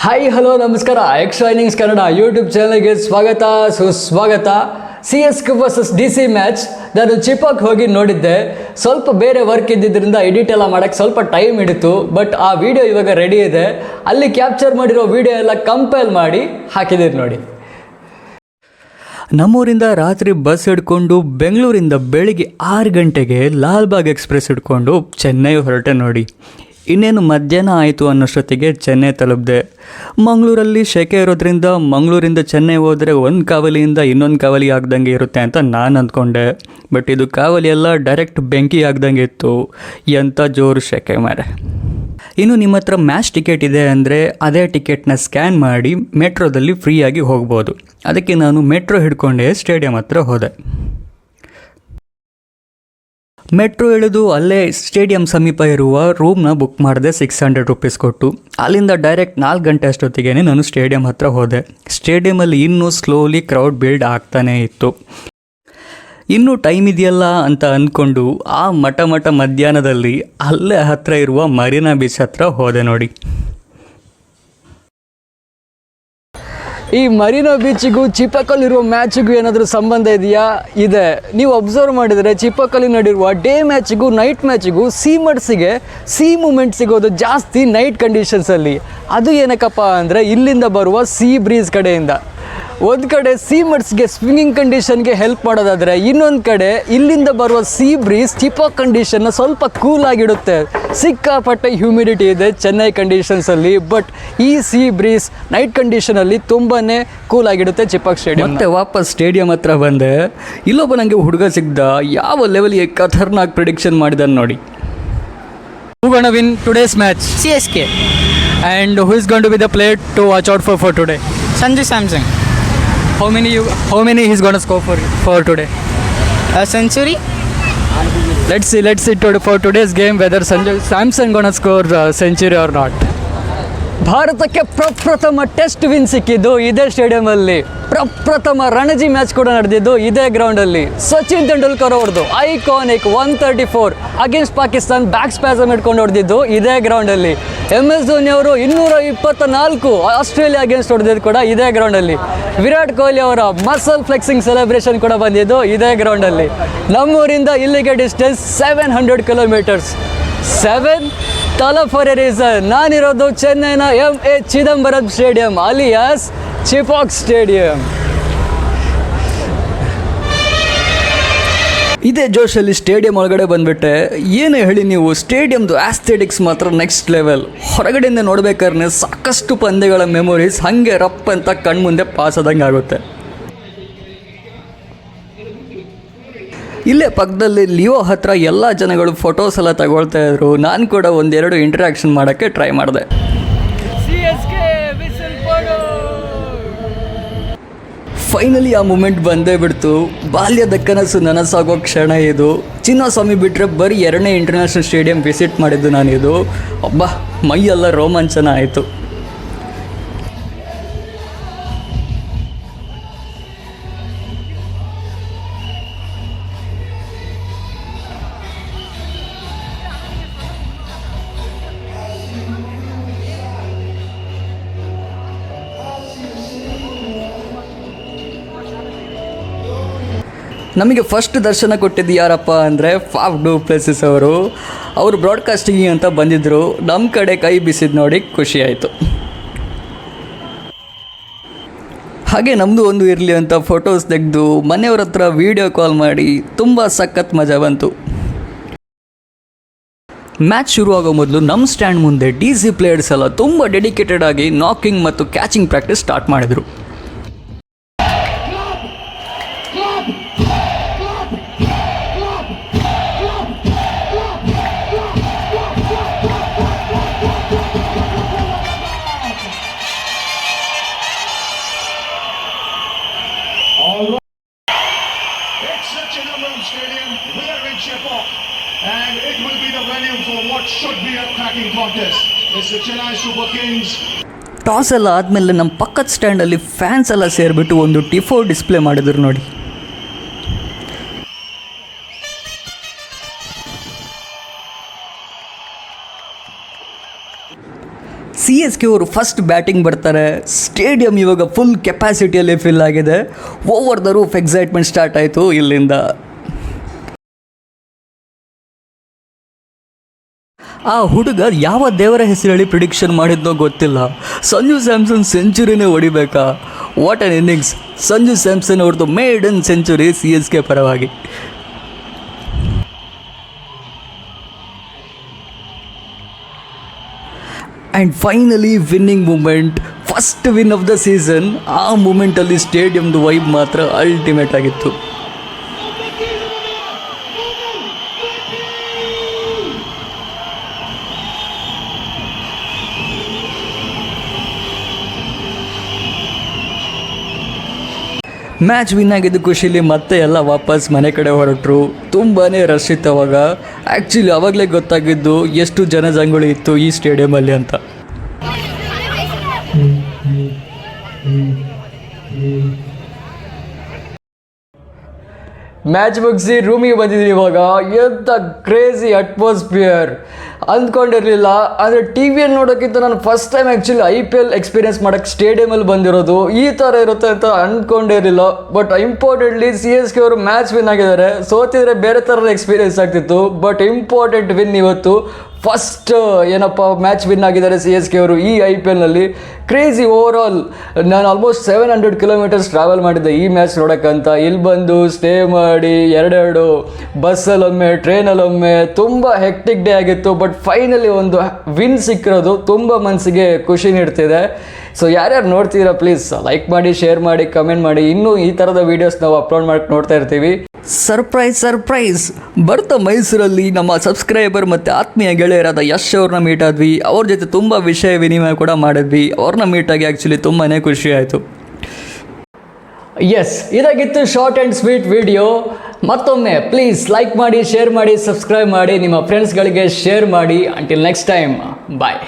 Hi hello ನಮಸ್ಕಾರ extra innings Kannada YouTube ಚಾನಲ್ಗೆ ಸ್ವಾಗತ ಸುಸ್ವಾಗತ. CSK ವರ್ಸಸ್ DC ಮ್ಯಾಚ್ ನಾನು ಚಿಪಾಕ್ ಹೋಗಿ ನೋಡಿದ್ದೆ. ಸ್ವಲ್ಪ ಬೇರೆ ವರ್ಕ್ ಇದ್ದಿದ್ದರಿಂದ ಎಡಿಟ್ ಎಲ್ಲ ಮಾಡೋಕ್ಕೆ ಸ್ವಲ್ಪ ಟೈಮ್ ಹಿಡಿತು. ಬಟ್ ಆ ವಿಡಿಯೋ ಇವಾಗ ರೆಡಿ ಇದೆ. ಅಲ್ಲಿ ಕ್ಯಾಪ್ಚರ್ ಮಾಡಿರೋ ವಿಡಿಯೋ ಎಲ್ಲ ಕಂಪೈಲ್ ಮಾಡಿ ಹಾಕಿದ್ದೀರಿ ನೋಡಿ. ನಮ್ಮೂರಿಂದ ರಾತ್ರಿ ಬಸ್ ಹಿಡ್ಕೊಂಡು ಬೆಂಗಳೂರಿಂದ ಬೆಳಿಗ್ಗೆ 6 ಗಂಟೆಗೆ ಲಾಲ್ಬಾಗ್ ಎಕ್ಸ್ಪ್ರೆಸ್ ಹಿಡ್ಕೊಂಡು ಚೆನ್ನೈ ಹೊರಟೆ ನೋಡಿ. ಇನ್ನೇನು ಮಧ್ಯಾಹ್ನ ಆಯಿತು ಅನ್ನೋಷ್ಟೊತ್ತಿಗೆ ಚೆನ್ನೈ ತಲುಪಿದೆ. ಮಂಗಳೂರಲ್ಲಿ ಸೆಕೆ ಇರೋದ್ರಿಂದ ಮಂಗಳೂರಿಂದ ಚೆನ್ನೈ ಹೋದರೆ ಒಂದು ಕಾವಲಿಯಿಂದ ಇನ್ನೊಂದು ಕಾವಲಿ ಆಗ್ದಂಗೆ ಇರುತ್ತೆ ಅಂತ ನಾನು ಅಂದ್ಕೊಂಡೆ. ಬಟ್ ಇದು ಕಾವಲಿ ಎಲ್ಲ ಡೈರೆಕ್ಟ್ ಬೆಂಕಿ ಆಗ್ದಂಗೆ ಇತ್ತು. ಎಂಥ ಜೋರು ಸೆಕೆ ಮಾರೆ. ಇನ್ನು ನಿಮ್ಮ ಹತ್ರ ಮ್ಯಾಚ್ ಟಿಕೆಟ್ ಇದೆ ಅಂದರೆ ಅದೇ ಟಿಕೆಟ್ನ ಸ್ಕ್ಯಾನ್ ಮಾಡಿ ಮೆಟ್ರೋದಲ್ಲಿ ಫ್ರೀಯಾಗಿ ಹೋಗ್ಬೋದು. ಅದಕ್ಕೆ ನಾನು ಮೆಟ್ರೋ ಹಿಡ್ಕೊಂಡೆ ಸ್ಟೇಡಿಯಂ ಹತ್ರ ಹೋದೆ. ಮೆಟ್ರೋ ಇಳಿದು ಅಲ್ಲೇ ಸ್ಟೇಡಿಯಂ ಸಮೀಪ ಇರುವ ರೂಮ್ನ ಬುಕ್ ಮಾಡಿದೆ 600 ರೂಪೀಸ್ ಕೊಟ್ಟು. ಅಲ್ಲಿಂದ ಡೈರೆಕ್ಟ್ 4 ಗಂಟೆ ಅಷ್ಟೊತ್ತಿಗೆ ನಾನು ಸ್ಟೇಡಿಯಂ ಹತ್ರ ಹೋದೆ. ಸ್ಟೇಡಿಯಮಲ್ಲಿ ಇನ್ನೂ ಸ್ಲೋಲಿ ಕ್ರೌಡ್ ಬಿಲ್ಡ್ ಆಗ್ತಾನೇ ಇತ್ತು. ಇನ್ನೂ ಟೈಮ್ ಇದೆಯಲ್ಲ ಅಂತ ಅಂದ್ಕೊಂಡು ಆ ಮಠ ಮಧ್ಯಾಹ್ನದಲ್ಲಿ ಅಲ್ಲೇ ಹತ್ತಿರ ಇರುವ ಮರೀನಾ ಬೀಚ್ ಹತ್ರ ಹೋದೆ ನೋಡಿ. ಈ ಮರೀನಾ ಬೀಚಿಗೂ ಚಿಪಾಕಲ್ಲಿರುವ ಮ್ಯಾಚಿಗೂ ಏನಾದರೂ ಸಂಬಂಧ ಇದೆಯಾ? ಇದೆ. ನೀವು ಅಬ್ಸರ್ವ್ ಮಾಡಿದರೆ ಚಿಪಾಕಲ್ಲಿ ನಡೆಯುವ ಡೇ ಮ್ಯಾಚಿಗೂ ನೈಟ್ ಮ್ಯಾಚಿಗೂ ಸಿ ಮೂಮೆಂಟ್ ಸಿಗೋದು ಜಾಸ್ತಿ ನೈಟ್ ಕಂಡೀಷನ್ಸಲ್ಲಿ. ಅದು ಏನಕ್ಕಪ್ಪ ಅಂದರೆ ಇಲ್ಲಿಂದ ಬರುವ ಸೀ ಬ್ರೀಸ್ ಕಡೆಯಿಂದ. ಒಂದು ಕಡೆ ಸೀಮಡ್ಸ್ಗೆ ಸ್ವಿಂಗಿಂಗ್ ಕಂಡೀಷನ್ಗೆ ಹೆಲ್ಪ್ ಮಾಡೋದಾದರೆ, ಇನ್ನೊಂದು ಕಡೆ ಇಲ್ಲಿಂದ ಬರುವ ಸೀ ಬ್ರೀಸ್ ಚಿಪಾಕ್ ಕಂಡೀಷನ್ನ ಸ್ವಲ್ಪ ಕೂಲಾಗಿಡುತ್ತೆ. ಸಿಕ್ಕಾಪಟ್ಟೆ ಹ್ಯೂಮಿಡಿಟಿ ಇದೆ ಚೆನ್ನೈ ಕಂಡೀಷನ್ಸಲ್ಲಿ. ಬಟ್ ಈ ಸೀ ಬ್ರೀಸ್ ನೈಟ್ ಕಂಡೀಷನಲ್ಲಿ ತುಂಬಾ ಕೂಲಾಗಿಡುತ್ತೆ ಚಿಪಾಕ್ ಸ್ಟೇಡಿಯಂ. ಮತ್ತೆ ವಾಪಸ್ ಸ್ಟೇಡಿಯಂ ಹತ್ರ ಬಂದೆ. ಇಲ್ಲೊಬ್ಬ ನನಗೆ ಹುಡುಗ ಸಿಗ್ದ. ಯಾವ ಲೆವೆಲ್ಗೆ ಖತರ್ನಾಕ್ ಪ್ರಿಡಿಕ್ಷನ್ ಮಾಡಿದಾನೆ ನೋಡಿ. Who gonna win today's match? CSK. And who is going to be the player to watch out for today? Sanju Samson. How many he's gonna score for today? A century. Let's see for today's game whether Sanju Samson gonna score a century or not. ಭಾರತಕ್ಕೆ ಪ್ರಪ್ರಥಮ test win ಸಿಕ್ಕಿದ್ದು ಇದೇ ಸ್ಟೇಡಿಯಮಲ್ಲಿ. ಪ್ರಪ್ರಥಮ Ranji match ಕೂಡ ನಡೆದಿದ್ದು ಇದೇ ಗ್ರೌಂಡಲ್ಲಿ. ಸಚಿನ್ ತೆಂಡೂಲ್ಕರ್ ಅವ್ರದ್ದು iconic 134 against Pakistan back spasm ಇಟ್ಕೊಂಡು ಹೊಡೆದಿದ್ದು ಇದೇ ಗ್ರೌಂಡಲ್ಲಿ. MS ಧೋನಿ ಅವರು 224 ಆಸ್ಟ್ರೇಲಿಯಾ ಅಗೇನ್ಸ್ಟ್ ಹೊಡೆದಿದ್ದು ಕೂಡ ಇದೇ ಗ್ರೌಂಡಲ್ಲಿ. ವಿರಾಟ್ ಕೊಹ್ಲಿ ಅವರ ಮಸಲ್ ಫ್ಲೆಕ್ಸಿಂಗ್ ಸೆಲೆಬ್ರೇಷನ್ ಕೂಡ ಬಂದಿದ್ದು ಇದೇ ಗ್ರೌಂಡಲ್ಲಿ. ನಮ್ಮೂರಿಂದ ಇಲ್ಲಿಗೆ distance 700 kilometres. 7 Tala for A reason. ನಾನಿರೋದು ಚೆನ್ನೈನ MA Chidambaram stadium alias Chepauk stadium. ಇದೇ ಜೋಶಲ್ಲಿ ಸ್ಟೇಡಿಯಂ ಒಳಗಡೆ ಬಂದುಬಿಟ್ಟೆ. ಏನೇ ಹೇಳಿ ನೀವು, ಸ್ಟೇಡಿಯಮ್ದು ಆಸ್ಥೆಟಿಕ್ಸ್ ಮಾತ್ರ ನೆಕ್ಸ್ಟ್ ಲೆವೆಲ್. ಹೊರಗಡೆಯಿಂದ ನೋಡ್ಬೇಕಾದ್ರೆ ಸಾಕಷ್ಟು ಪಂದ್ಯಗಳ ಮೆಮೊರೀಸ್ ಹಾಗೆ ರಪ್ ಅಂತ ಕಣ್ಮುಂದೆ ಪಾಸ್ ಆದಂಗೆ ಆಗುತ್ತೆ. ಇಲ್ಲೇ ಪಕ್ಕದಲ್ಲಿ ಲಿಯೋ ಹತ್ರ ಎಲ್ಲ ಜನಗಳು ಫೋಟೋಸ್ ಎಲ್ಲ ತಗೊಳ್ತಾ ಇದ್ರು. ನಾನು ಕೂಡ ಒಂದೆರಡು ಇಂಟ್ರಾಕ್ಷನ್ ಮಾಡೋಕ್ಕೆ ಟ್ರೈ ಮಾಡಿದೆ. ಫೈನಲಿ ಆ ಮೂಮೆಂಟ್ ಬಂದೇ ಬಿಡ್ತು. ಬಾಲ್ಯದ ಕನಸು ನನಸಾಗೋ ಕ್ಷಣ ಇದು. ಚಿನ್ನಸ್ವಾಮಿ ಬಿಟ್ಟರೆ ಬರೀ 2ನೇ ಇಂಟರ್ನ್ಯಾಷನಲ್ ಸ್ಟೇಡಿಯಂ ವಿಸಿಟ್ ಮಾಡಿದ್ದು ನಾನಿದು. ಅಬ್ಬಾ, ಮೈಯೆಲ್ಲ ರೋಮಾಂಚನ ಆಯಿತು. ನಮಗೆ ಫಸ್ಟ್ ದರ್ಶನ ಕೊಟ್ಟಿದ್ದು ಯಾರಪ್ಪ ಅಂದರೆ ಫಾಫ್ ಡು ಪ್ಲೇಸಸ್ ಅವರು ಬ್ರಾಡ್ಕಾಸ್ಟಿಂಗ್ ಅಂತ ಬಂದಿದ್ದರು. ನಮ್ಮ ಕಡೆ ಕೈ ಬಿಸಿದ್ದು ನೋಡಿ ಖುಷಿ ಆಯಿತು. ಹಾಗೆ ನಮ್ಮದು ಒಂದು ಇರಲಿ ಅಂತ ಫೋಟೋಸ್ ತೆಗೆದು ಮನೆಯವ್ರ ಹತ್ರ ವೀಡಿಯೋ ಕಾಲ್ ಮಾಡಿ ತುಂಬ ಸಖತ್ ಮಜಾ ಬಂತು. ಮ್ಯಾಚ್ ಶುರುವಾಗೋ ಮೊದಲು ನಮ್ಮ ಸ್ಟ್ಯಾಂಡ್ ಮುಂದೆ DC ಪ್ಲೇಯರ್ಸ್ ಎಲ್ಲ ತುಂಬ ಡೆಡಿಕೇಟೆಡ್ ಆಗಿ ನಾಕಿಂಗ್ ಮತ್ತು ಕ್ಯಾಚಿಂಗ್ ಪ್ರಾಕ್ಟೀಸ್ ಸ್ಟಾರ್ಟ್ ಮಾಡಿದರು. And it will be the venue for what should be a cracking contest. It's the Chennai Super Kings. Toss ಎಲ್ಲ ಆದಮೇಲೆ ನಮ್ಮ ಪಕ್ಕದ ಸ್ಟ್ಯಾಂಡಲ್ಲಿ ಫ್ಯಾನ್ಸ್ ಎಲ್ಲ ಸೇರಿಬಿಟ್ಟು ಒಂದು ಟಿಫೋ ಡಿಸ್ಪ್ಲೇ ಮಾಡಿದ್ರು ನೋಡಿ. ಸಿ ಎಸ್ ಕೆ ಅವರು ಫಸ್ಟ್ ಬ್ಯಾಟಿಂಗ್ ಬರ್ತಾರೆ. ಸ್ಟೇಡಿಯಂ ಇವಾಗ ಫುಲ್ ಕೆಪಾಸಿಟಿಯಲ್ಲಿ ಫಿಲ್ ಆಗಿದೆ. Over the roof excitement start ಆಯಿತು ಇಲ್ಲಿಂದ. ಆ ಹುಡುಗ ಯಾವ ದೇವರ ಹೆಸರು ಹೇಳಿ ಪ್ರಿಡಿಕ್ಷನ್ ಮಾಡಿದ್ನೋ ಗೊತ್ತಿಲ್ಲ, ಸಂಜು ಸ್ಯಾಮ್ಸನ್ ಸೆಂಚುರಿನೇ ಹೊಡಿಬೇಕಾ. What an innings. Sanju Samson ಅವ್ರದ್ದು maiden century C S K ಪರವಾಗಿ. And finally winning moment, first win of the season. ಆ ಮೂಮೆಂಟಲ್ಲಿ ಸ್ಟೇಡಿಯಮ್ದು ವೈಬ್ ಮಾತ್ರ ಅಲ್ಟಿಮೇಟ್ ಆಗಿತ್ತು. ಮ್ಯಾಚ್ ವಿನ್ ಆಗಿದ್ದು ಖುಷಿಲಿ ಮತ್ತೆ ಎಲ್ಲ ವಾಪಸ್ ಮನೆ ಕಡೆ ಹೊರಟರು. ತುಂಬಾ ರಶ್ ಇತ್ತು ಅವಾಗ. ಆ್ಯಕ್ಚುಲಿ ಅವಾಗಲೇ ಗೊತ್ತಾಗಿದ್ದು ಎಷ್ಟು ಜನಜಂಗುಳಿ ಇತ್ತು ಈ ಸ್ಟೇಡಿಯಮಲ್ಲಿ ಅಂತ. ಮ್ಯಾಚ್ ಮುಗಿಸಿ ರೂಮಿಗೆ ಬಂದಿದ್ದೀನಿ ಇವಾಗ. ಎಂಥ ಕ್ರೇಜಿ ಅಟ್ಮಾಸ್ಫಿಯರ್ ಅಂದ್ಕೊಂಡಿರಲಿಲ್ಲ. ಅಂದರೆ ಟಿ ವಿಯಲ್ಲಿ ನೋಡೋಕ್ಕಿಂತ ನಾನು first time actually IPL experience ಮಾಡೋಕ್ಕೆ ಸ್ಟೇಡಿಯಮಲ್ಲಿ ಬಂದಿರೋದು. ಈ ಥರ ಇರುತ್ತೆ ಅಂತ ಅಂದ್ಕೊಂಡಿರಲಿಲ್ಲ. ಬಟ್ ಇಂಪಾರ್ಟೆಂಟ್ಲಿ CSK ಅವರು ಮ್ಯಾಚ್ ವಿನ್ ಆಗಿದ್ದಾರೆ. ಸೋತಿದ್ರೆ ಬೇರೆ ಥರದ ಎಕ್ಸ್ಪೀರಿಯೆನ್ಸ್ ಆಗ್ತಿತ್ತು. ಬಟ್ ಇಂಪಾರ್ಟೆಂಟ್ ವಿನ್ ಇವತ್ತು. ಫಸ್ಟ್ ಏನಪ್ಪ ಮ್ಯಾಚ್ ವಿನ್ ಆಗಿದ್ದಾರೆ CSK ಅವರು ಈ IPLನಲ್ಲಿ. Crazy over all. ನಾನು ಆಲ್ಮೋಸ್ಟ್ 700 ಕಿಲೋಮೀಟರ್ಸ್ ಟ್ರಾವೆಲ್ ಮಾಡಿದ್ದೆ ಈ ಮ್ಯಾಚ್ ನೋಡೋಕ್ಕಂತ. ಇಲ್ಲಿ ಬಂದು ಸ್ಟೇ ಮಾಡಿ ಎರಡೆರಡು ಬಸ್ಸಲ್ಲೊಮ್ಮೆ ಟ್ರೈನಲ್ಲೊಮ್ಮೆ ತುಂಬ ಹೆಕ್ಟಿಕ್ ಡೇ ಆಗಿತ್ತು. ಬಟ್ ಫೈನಲಿ ಒಂದು ವಿನ್ ಸಿಕ್ಕಿರೋದು ತುಂಬ ಮನಸ್ಸಿಗೆ ಖುಷಿ ನೀಡ್ತಿದೆ. ಸೊ ಯಾರ್ಯಾರು ನೋಡ್ತೀರಾ ಪ್ಲೀಸ್ ಲೈಕ್ ಮಾಡಿ, ಶೇರ್ ಮಾಡಿ, ಕಮೆಂಟ್ ಮಾಡಿ. ಇನ್ನೂ ಈ ಥರದ ವೀಡಿಯೋಸ್ ನಾವು ಅಪ್ಲೋಡ್ ಮಾಡಿ ನೋಡ್ತಾ ಇರ್ತೀವಿ. ಸರ್ಪ್ರೈಸ್ ಬರ್ತಾ ಮೈಸೂರಲ್ಲಿ ನಮ್ಮ ಸಬ್ಸ್ಕ್ರೈಬರ್ ಮತ್ತು ಆತ್ಮೀಯ ಗೆಳೆಯರಾದ ಯಶ್ ಅವ್ರನ್ನ ಮೀಟ್ ಆದ್ವಿ. ಅವ್ರ ಜೊತೆ ತುಂಬ ವಿಷಯ ವಿನಿಮಯ ಕೂಡ ಮಾಡಿದ್ವಿ. ಅವ್ರನ್ನ ಮೀಟಾಗಿ ಆ್ಯಕ್ಚುಲಿ ತುಂಬಾ ಖುಷಿ ಆಯಿತು. ಎಸ್, ಇದಾಗಿತ್ತು ಶಾರ್ಟ್ ಆ್ಯಂಡ್ ಸ್ವೀಟ್ ವಿಡಿಯೋ. ಮತ್ತೊಮ್ಮೆ ಪ್ಲೀಸ್ ಲೈಕ್ ಮಾಡಿ, ಶೇರ್ ಮಾಡಿ, ಸಬ್ಸ್ಕ್ರೈಬ್ ಮಾಡಿ, ನಿಮ್ಮ ಫ್ರೆಂಡ್ಸ್ಗಳಿಗೆ ಶೇರ್ ಮಾಡಿ. ಅಂಟಿಲ್ ನೆಕ್ಸ್ಟ್ ಟೈಮ್, ಬಾಯ್.